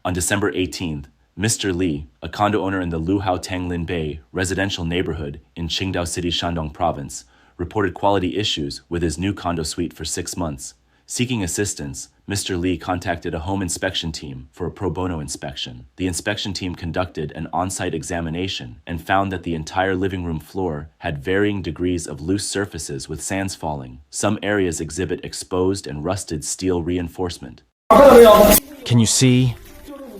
On December 18th, Mr. Li, a condo owner in the Luhao Tanglin Bay residential neighborhood in Qingdao City, Shandong Province, reported quality issues with his new condo suite for 6 months. Seeking assistance, Mr. Li contacted a home inspection team for a pro bono inspection. The inspection team conducted an on-site examination and found that the entire living room floor had varying degrees of loose surfaces with sands falling. Some areas exhibit exposed and rusted steel reinforcement. Can you see?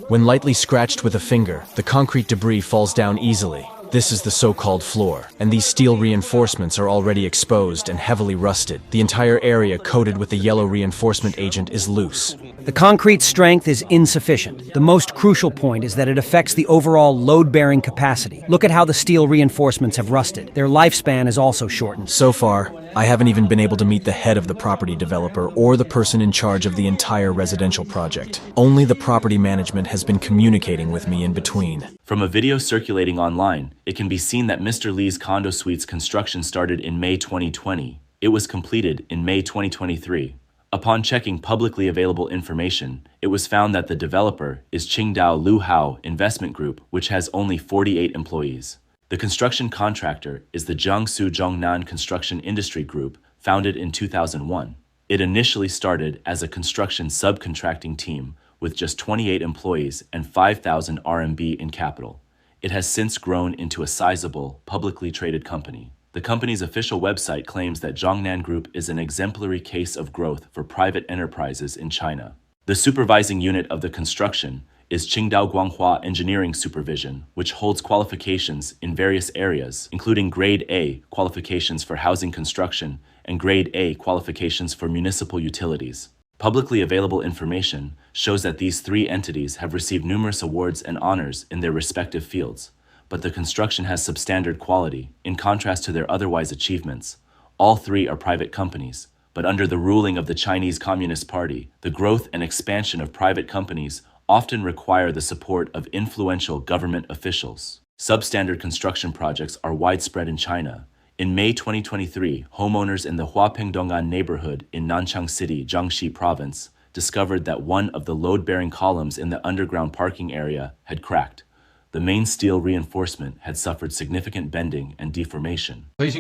When lightly scratched with a finger, the concrete debris falls down easily. This is the so-called floor, and these steel reinforcements are already exposed and heavily rusted. The entire area coated with the yellow reinforcement agent is loose. The concrete strength is insufficient. The most crucial point is that it affects the overall load-bearing capacity. Look at how the steel reinforcements have rusted. Their lifespan is also shortened. So far, I haven't even been able to meet the head of the property developer or the person in charge of the entire residential project. Only the property management has been communicating with me in between. From a video circulating online, it can be seen that Mr. Li's condo suite's construction started in May 2020. It was completed in May 2023. Upon checking publicly available information, it was found that the developer is Qingdao Luhao Investment Group, which has only 48 employees. The construction contractor is the Jiangsu Zhongnan Construction Industry Group, founded in 2001. It initially started as a construction subcontracting team with just 28 employees and 5,000 RMB in capital. It has since grown into a sizable, publicly traded company. The company's official website claims that Zhongnan Group is an exemplary case of growth for private enterprises in China. The supervising unit of the construction is Qingdao Guanghua Engineering Supervision, which holds qualifications in various areas, including Grade A qualifications for housing construction and Grade A qualifications for municipal utilities. Publicly available information shows that these three entities have received numerous awards and honors in their respective fields, but the construction has substandard quality, in contrast to their otherwise achievements. All three are private companies, but under the ruling of the Chinese Communist Party, the growth and expansion of private companies often require the support of influential government officials. Substandard construction projects are widespread in China. In May 2023, homeowners in the Huapingdongan neighborhood in Nanchang City, Jiangxi Province, discovered that one of the load-bearing columns in the underground parking area had cracked. The main steel reinforcement had suffered significant bending and deformation. These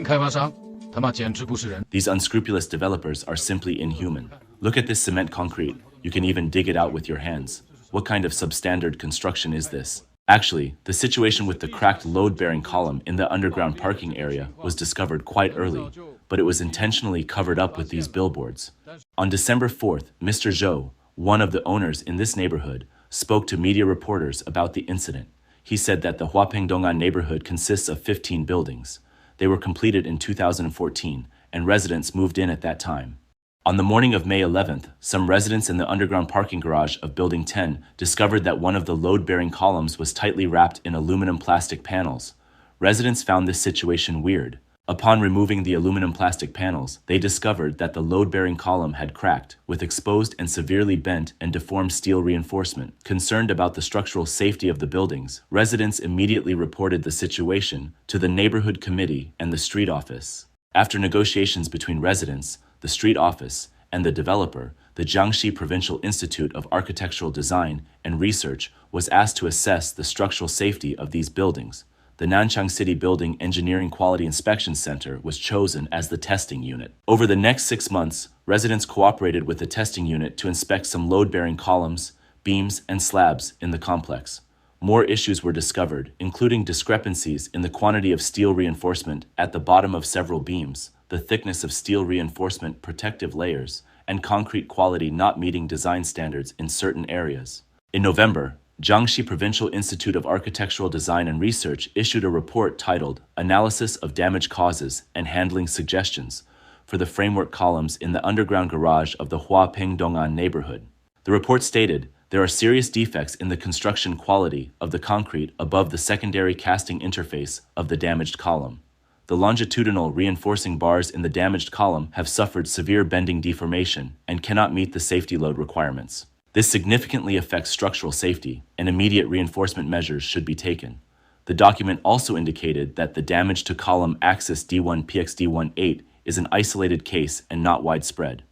unscrupulous developers are simply inhuman. Look at this cement concrete. You can even dig it out with your hands. What kind of substandard construction is this? Actually, the situation with the cracked load-bearing column in the underground parking area was discovered quite early, but it was intentionally covered up with these billboards. On December 4th, Mr. Zhou, one of the owners in this neighborhood, spoke to media reporters about the incident. He said that the Huapingdongan neighborhood consists of 15 buildings. They were completed in 2014, and residents moved in at that time. On the morning of May 11th, some residents in the underground parking garage of Building 10 discovered that one of the load-bearing columns was tightly wrapped in aluminum plastic panels. Residents found this situation weird. Upon removing the aluminum plastic panels, they discovered that the load-bearing column had cracked, with exposed and severely bent and deformed steel reinforcement. Concerned about the structural safety of the buildings, residents immediately reported the situation to the neighborhood committee and the street office. After negotiations between residents, the street office, and the developer, the Jiangxi Provincial Institute of Architectural Design and Research was asked to assess the structural safety of these buildings. The Nanchang City Building Engineering Quality Inspection Center was chosen as the testing unit. Over the next 6 months, residents cooperated with the testing unit to inspect some load-bearing columns, beams, and slabs in the complex. More issues were discovered, including discrepancies in the quantity of steel reinforcement at the bottom of several beams, the thickness of steel reinforcement protective layers, and concrete quality not meeting design standards in certain areas. In November, Jiangxi Provincial Institute of Architectural Design and Research issued a report titled Analysis of Damage Causes and Handling Suggestions for the framework columns in the underground garage of the Huapingdongan neighborhood. The report stated, there are serious defects in the construction quality of the concrete above the secondary casting interface of the damaged column. The longitudinal reinforcing bars in the damaged column have suffered severe bending deformation and cannot meet the safety load requirements. This significantly affects structural safety, and immediate reinforcement measures should be taken. The document also indicated that the damage to column axis D1-PXD18 is an isolated case and not widespread.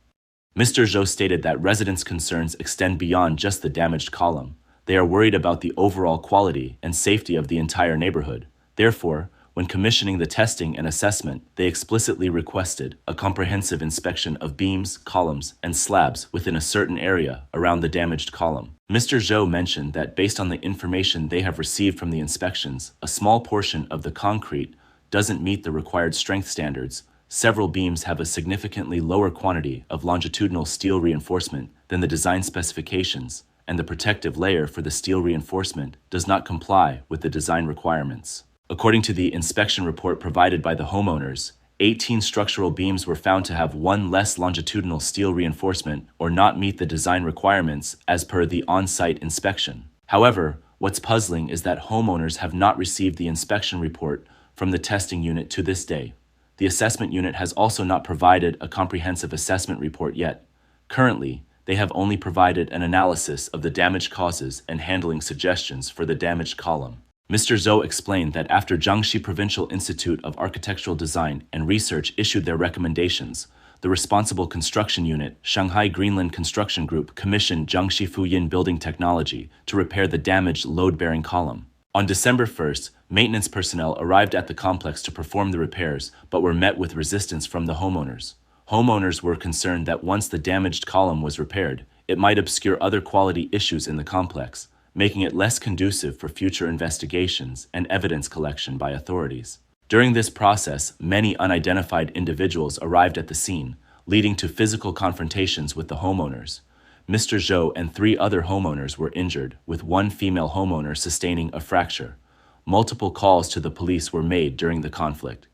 Mr. Zhou stated that residents' concerns extend beyond just the damaged column. They are worried about the overall quality and safety of the entire neighborhood. Therefore, when commissioning the testing and assessment, they explicitly requested a comprehensive inspection of beams, columns, and slabs within a certain area around the damaged column. Mr. Zhou mentioned that based on the information they have received from the inspections, a small portion of the concrete doesn't meet the required strength standards. Several beams have a significantly lower quantity of longitudinal steel reinforcement than the design specifications, and the protective layer for the steel reinforcement does not comply with the design requirements. According to the inspection report provided by the homeowners, 18 structural beams were found to have one less longitudinal steel reinforcement or not meet the design requirements as per the on-site inspection. However, what's puzzling is that homeowners have not received the inspection report from the testing unit to this day. The assessment unit has also not provided a comprehensive assessment report yet. Currently, they have only provided an analysis of the damage causes and handling suggestions for the damaged column. Mr. Zhou explained that after Jiangxi Provincial Institute of Architectural Design and Research issued their recommendations, the responsible construction unit, Shanghai Greenland Construction Group, commissioned Jiangxi Fuyin Building Technology to repair the damaged load-bearing column. On December 1st, maintenance personnel arrived at the complex to perform the repairs, but were met with resistance from the homeowners. Homeowners were concerned that once the damaged column was repaired, it might obscure other quality issues in the complex, making it less conducive for future investigations and evidence collection by authorities. During this process, many unidentified individuals arrived at the scene, leading to physical confrontations with the homeowners. Mr. Zhou and 3 other homeowners were injured, with one female homeowner sustaining a fracture. Multiple calls to the police were made during the conflict.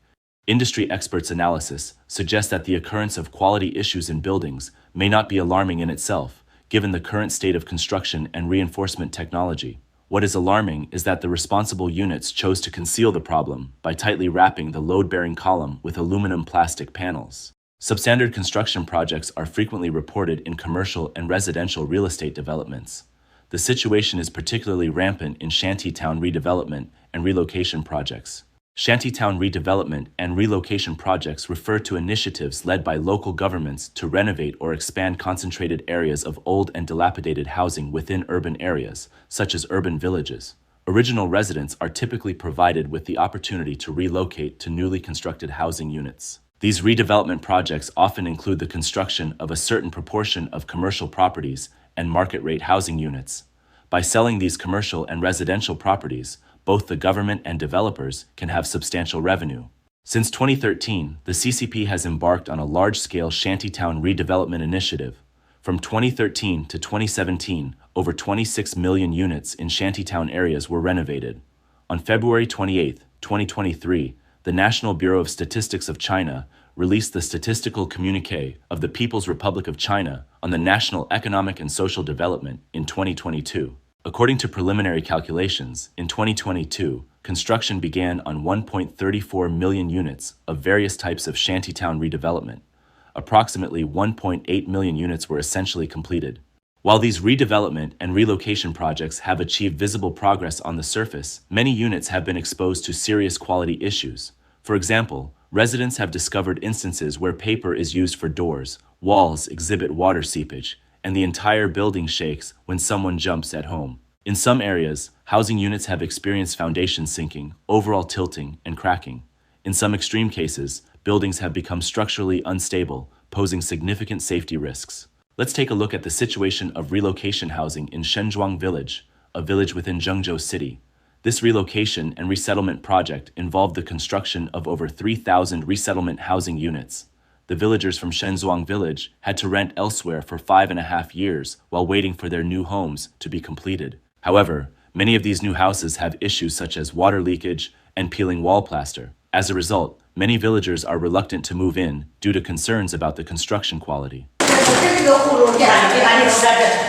Industry experts' analysis suggests that the occurrence of quality issues in buildings may not be alarming in itself, given the current state of construction and reinforcement technology. What is alarming is that the responsible units chose to conceal the problem by tightly wrapping the load-bearing column with aluminum plastic panels. Substandard construction projects are frequently reported in commercial and residential real estate developments. The situation is particularly rampant in Shantytown redevelopment and relocation projects. Shantytown redevelopment and relocation projects refer to initiatives led by local governments to renovate or expand concentrated areas of old and dilapidated housing within urban areas, such as urban villages. Original residents are typically provided with the opportunity to relocate to newly constructed housing units. These redevelopment projects often include the construction of a certain proportion of commercial properties and market-rate housing units. By selling these commercial and residential properties, both the government and developers can have substantial revenue. Since 2013, the CCP has embarked on a large-scale Shantytown redevelopment initiative. From 2013 to 2017, over 26 million units in Shantytown areas were renovated. On February 28, 2023, the National Bureau of Statistics of China released the Statistical Communiqué of the People's Republic of China on the national economic and social development in 2022. According to preliminary calculations, in 2022, construction began on 1.34 million units of various types of Shantytown redevelopment. Approximately 1.8 million units were essentially completed. While these redevelopment and relocation projects have achieved visible progress on the surface, many units have been exposed to serious quality issues. For example, residents have discovered instances where paper is used for doors, walls exhibit water seepage, and the entire building shakes when someone jumps at home. In some areas, housing units have experienced foundation sinking, overall tilting, and cracking. In some extreme cases, buildings have become structurally unstable, posing significant safety risks. Let's take a look at the situation of relocation housing in Shenzhuang Village, a village within Qingdao City. This relocation and resettlement project involved the construction of over 3,000 resettlement housing units. The villagers from Shenzhuang Village had to rent elsewhere for 5.5 years while waiting for their new homes to be completed. However, many of these new houses have issues such as water leakage and peeling wall plaster. As a result, many villagers are reluctant to move in due to concerns about the construction quality.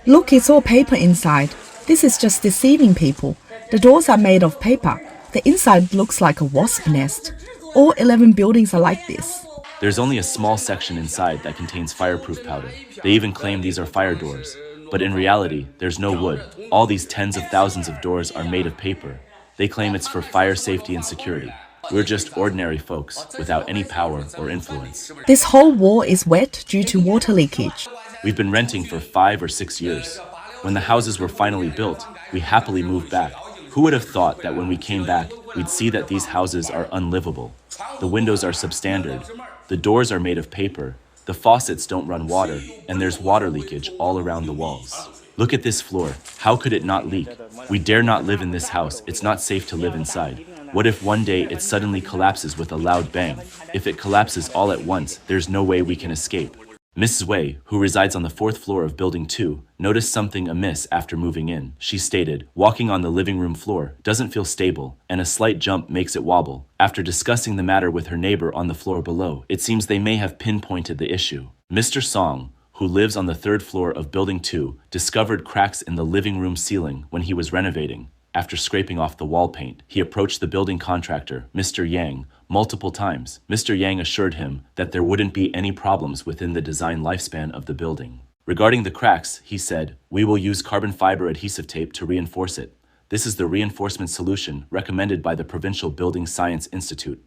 Look, it's all paper inside. This is just deceiving people. The doors are made of paper. The inside looks like a wasp nest. All 11 buildings are like this. There's only a small section inside that contains fireproof powder. They even claim these are fire doors. But in reality, there's no wood. All these tens of thousands of doors are made of paper. They claim it's for fire safety and security. We're just ordinary folks without any power or influence. This whole wall is wet due to water leakage. We've been renting for 5 or 6 years. When the houses were finally built, we happily moved back. Who would have thought that when we came back, we'd see that these houses are unlivable? The windows are substandard, the doors are made of paper, the faucets don't run water, and there's water leakage all around the walls. Look at this floor. How could it not leak? We dare not live in this house. It's not safe to live inside. What if one day it suddenly collapses with a loud bang? If it collapses all at once, there's no way we can escape. Mrs. Wei, who resides on the 4th floor of Building 2, noticed something amiss after moving in. She stated, walking on the living room floor doesn't feel stable, and a slight jump makes it wobble. After discussing the matter with her neighbor on the floor below, it seems they may have pinpointed the issue. Mr. Song, who lives on the 3rd floor of Building 2, discovered cracks in the living room ceiling when he was renovating. After scraping off the wall paint, he approached the building contractor, Mr. Yang, multiple times. Mr. Yang assured him that there wouldn't be any problems within the design lifespan of the building. Regarding the cracks, he said, "We will use carbon fiber adhesive tape to reinforce it. This is the reinforcement solution recommended by the Provincial Building Science Institute."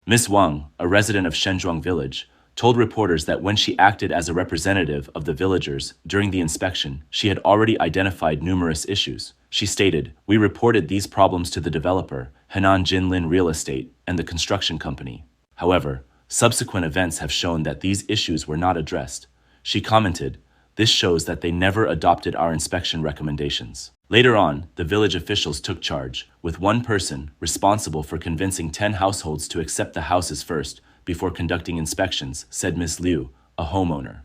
Ms. Wang, a resident of Shenzhuang Village, told reporters that when she acted as a representative of the villagers during the inspection, she had already identified numerous issues. She stated, "We reported these problems to the developer, Henan Jinlin Real Estate, and the construction company. However, subsequent events have shown that these issues were not addressed." She commented, "This shows that they never adopted our inspection recommendations." Later on, the village officials took charge, with one person responsible for convincing 10 households to accept the houses first before conducting inspections, said Ms. Liu, a homeowner.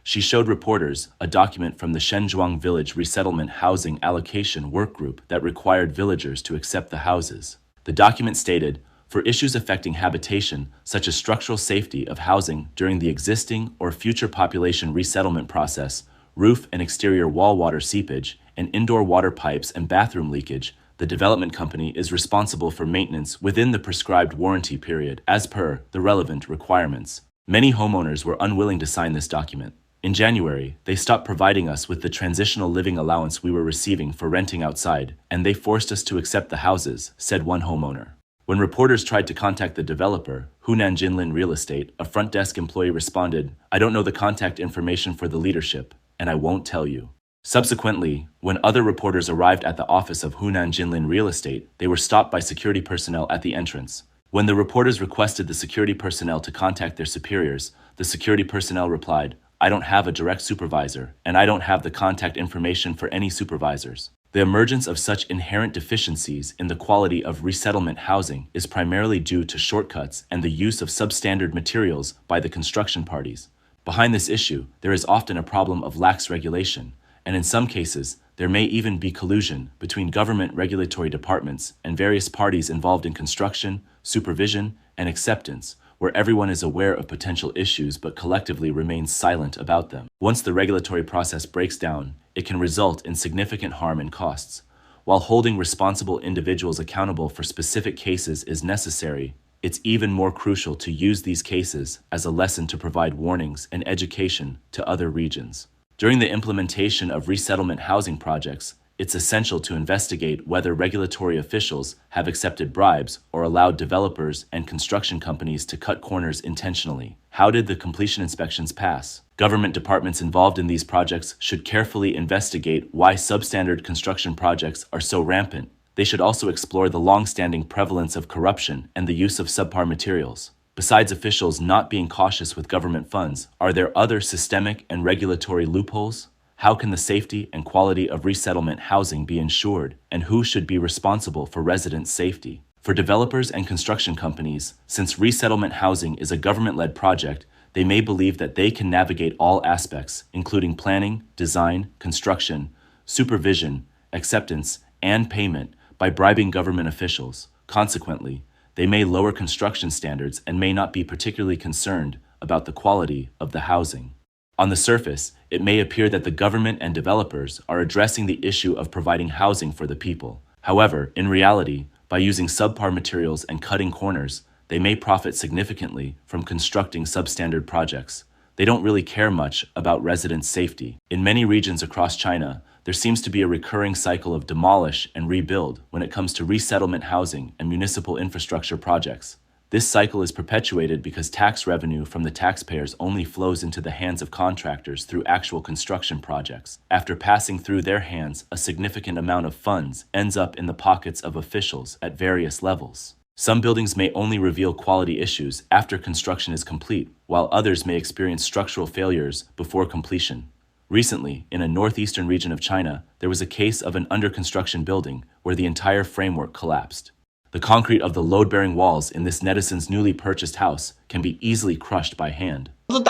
She showed reporters a document from the Shenzhuang Village Resettlement Housing Allocation Work Group that required villagers to accept the houses. The document stated, "For issues affecting habitation, such as structural safety of housing during the existing or future population resettlement process, roof and exterior wall water seepage, and indoor water pipes and bathroom leakage, the development company is responsible for maintenance within the prescribed warranty period as per the relevant requirements." Many homeowners were unwilling to sign this document. In January, they stopped providing us with the transitional living allowance we were receiving for renting outside, and they forced us to accept the houses, said one homeowner. When reporters tried to contact the developer, Hunan Jinlin Real Estate, a front desk employee responded, "I don't know the contact information for the leadership, and I won't tell you." Subsequently, when other reporters arrived at the office of Hunan Jinlin Real Estate, they were stopped by security personnel at the entrance. When the reporters requested the security personnel to contact their superiors, the security personnel replied, "I don't have a direct supervisor, and I don't have the contact information for any supervisors." The emergence of such inherent deficiencies in the quality of resettlement housing is primarily due to shortcuts and the use of substandard materials by the construction parties. Behind this issue, there is often a problem of lax regulation, and in some cases, there may even be collusion between government regulatory departments and various parties involved in construction, supervision, and acceptance, where everyone is aware of potential issues but collectively remains silent about them. Once the regulatory process breaks down, it can result in significant harm and costs. While holding responsible individuals accountable for specific cases is necessary, it's even more crucial to use these cases as a lesson to provide warnings and education to other regions. During the implementation of resettlement housing projects, it's essential to investigate whether regulatory officials have accepted bribes or allowed developers and construction companies to cut corners intentionally. How did the completion inspections pass? Government departments involved in these projects should carefully investigate why substandard construction projects are so rampant. They should also explore the long-standing prevalence of corruption and the use of subpar materials. Besides officials not being cautious with government funds, are there other systemic and regulatory loopholes? How can the safety and quality of resettlement housing be ensured, and who should be responsible for resident safety? For developers and construction companies, since resettlement housing is a government-led project, they may believe that they can navigate all aspects, including planning, design, construction, supervision, acceptance, and payment, by bribing government officials. Consequently, they may lower construction standards and may not be particularly concerned about the quality of the housing. On the surface, it may appear that the government and developers are addressing the issue of providing housing for the people. However, in reality, by using subpar materials and cutting corners, they may profit significantly from constructing substandard projects. They don't really care much about resident safety. In many regions across China, there seems to be a recurring cycle of demolish and rebuild when it comes to resettlement housing and municipal infrastructure projects. This cycle is perpetuated because tax revenue from the taxpayers only flows into the hands of contractors through actual construction projects. After passing through their hands, a significant amount of funds ends up in the pockets of officials at various levels. Some buildings may only reveal quality issues after construction is complete, while others may experience structural failures before completion. Recently, in a northeastern region of China, there was a case of an under-construction building where the entire framework collapsed. The concrete of the load-bearing walls in this netizen's newly purchased house can be easily crushed by hand. If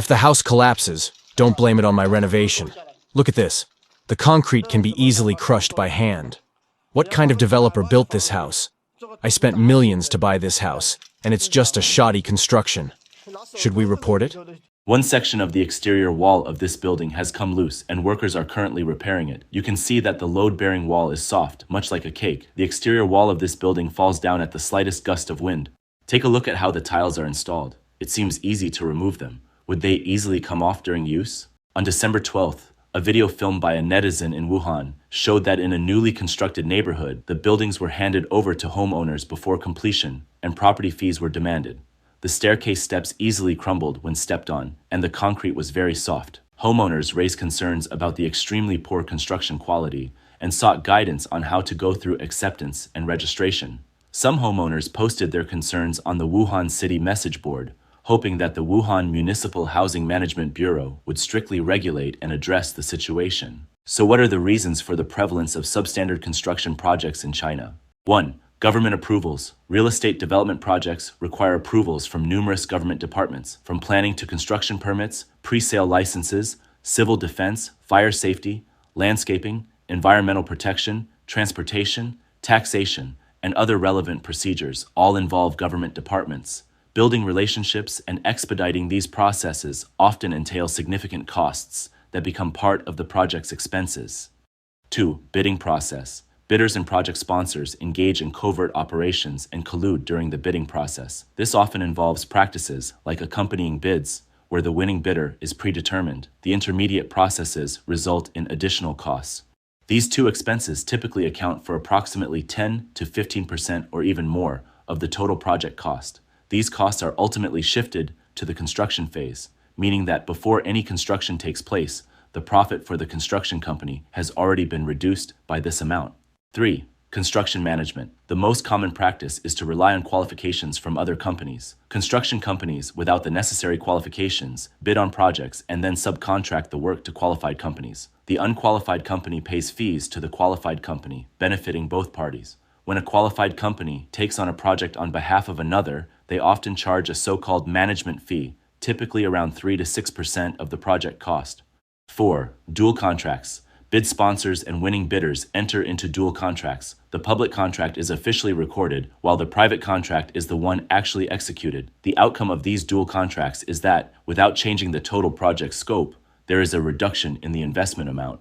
the house collapses, don't blame it on my renovation. Look at this. The concrete can be easily crushed by hand. What kind of developer built this house? I spent millions to buy this house, and it's just a shoddy construction. Should we report it? One section of the exterior wall of this building has come loose and workers are currently repairing it. You can see that the load-bearing wall is soft, much like a cake. The exterior wall of this building falls down at the slightest gust of wind. Take a look at how the tiles are installed. It seems easy to remove them. Would they easily come off during use? On December 12th, a video filmed by a netizen in Wuhan showed that in a newly constructed neighborhood, the buildings were handed over to homeowners before completion and property fees were demanded. The staircase steps easily crumbled when stepped on, and the concrete was very soft. Homeowners raised concerns about the extremely poor construction quality and sought guidance on how to go through acceptance and registration. Some homeowners posted their concerns on the Wuhan City message board, hoping that the Wuhan Municipal Housing Management Bureau would strictly regulate and address the situation. So what are the reasons for the prevalence of substandard construction projects in China? 1. Government approvals. Real estate development projects require approvals from numerous government departments, from planning to construction permits, pre-sale licenses, civil defense, fire safety, landscaping, environmental protection, transportation, taxation, and other relevant procedures all involve government departments. Building relationships and expediting these processes often entail significant costs that become part of the project's expenses. 2. Bidding process. Bidders and project sponsors engage in covert operations and collude during the bidding process. This often involves practices like accompanying bids, where the winning bidder is predetermined. The intermediate processes result in additional costs. These two expenses typically account for approximately 10 to 15% or even more of the total project cost. These costs are ultimately shifted to the construction phase, meaning that before any construction takes place, the profit for the construction company has already been reduced by this amount. 3. Construction management. The most common practice is to rely on qualifications from other companies. Construction companies, without the necessary qualifications, bid on projects and then subcontract the work to qualified companies. The unqualified company pays fees to the qualified company, benefiting both parties. When a qualified company takes on a project on behalf of another, they often charge a so-called management fee, typically around 3 to 6% of the project cost. 4. Dual contracts. Bid sponsors and winning bidders enter into dual contracts. The public contract is officially recorded, while the private contract is the one actually executed. The outcome of these dual contracts is that, without changing the total project scope, there is a reduction in the investment amount.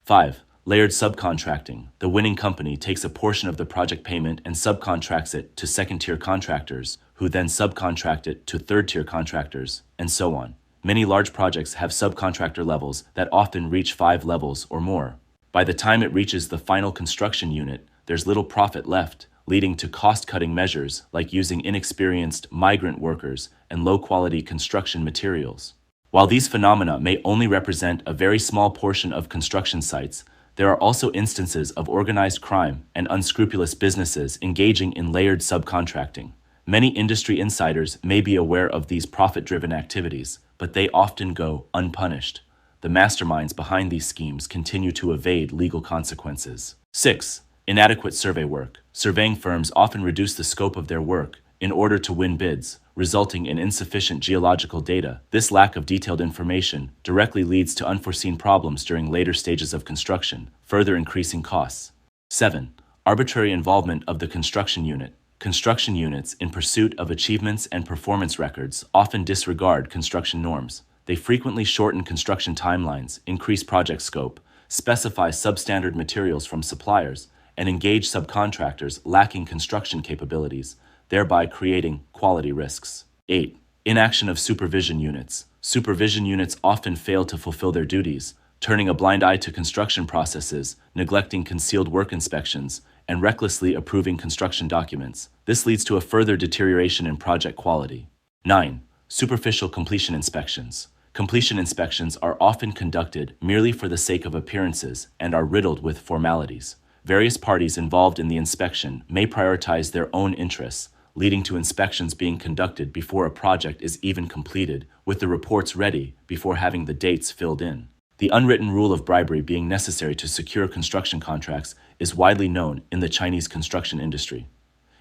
5. Layered subcontracting. The winning company takes a portion of the project payment and subcontracts it to second-tier contractors, who then subcontract it to third-tier contractors, and so on. Many large projects have subcontractor levels that often reach 5 levels or more. By the time it reaches the final construction unit, there's little profit left, leading to cost-cutting measures like using inexperienced migrant workers and low-quality construction materials. While these phenomena may only represent a very small portion of construction sites, there are also instances of organized crime and unscrupulous businesses engaging in layered subcontracting. Many industry insiders may be aware of these profit-driven activities, but they often go unpunished. The masterminds behind these schemes continue to evade legal consequences. 6. Inadequate survey work. Surveying firms often reduce the scope of their work in order to win bids, resulting in insufficient geological data. This lack of detailed information directly leads to unforeseen problems during later stages of construction, further increasing costs. 7. Arbitrary involvement of the construction unit. Construction units, in pursuit of achievements and performance records, often disregard construction norms. They frequently shorten construction timelines, increase project scope, specify substandard materials from suppliers, and engage subcontractors lacking construction capabilities, thereby creating quality risks. 8. Inaction of supervision units. Supervision units often fail to fulfill their duties, turning a blind eye to construction processes, neglecting concealed work inspections, and recklessly approving construction documents. This leads to a further deterioration in project quality. 9. Superficial completion inspections. Completion inspections are often conducted merely for the sake of appearances and are riddled with formalities. Various parties involved in the inspection may prioritize their own interests, leading to inspections being conducted before a project is even completed, with the reports ready before having the dates filled in. The unwritten rule of bribery being necessary to secure construction contracts is widely known in the Chinese construction industry.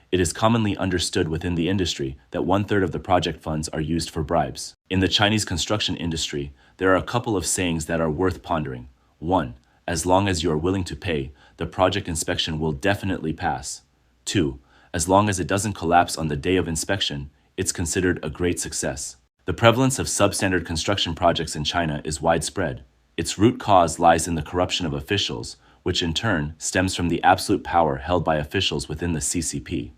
It is commonly understood within the industry that 1/3 of the project funds are used for bribes. In the Chinese construction industry, there are a couple of sayings that are worth pondering. 1. As long as you are willing to pay, the project inspection will definitely pass. 2. As long as it doesn't collapse on the day of inspection, it's considered a great success. The prevalence of substandard construction projects in China is widespread. Its root cause lies in the corruption of officials, which in turn stems from the absolute power held by officials within the CCP.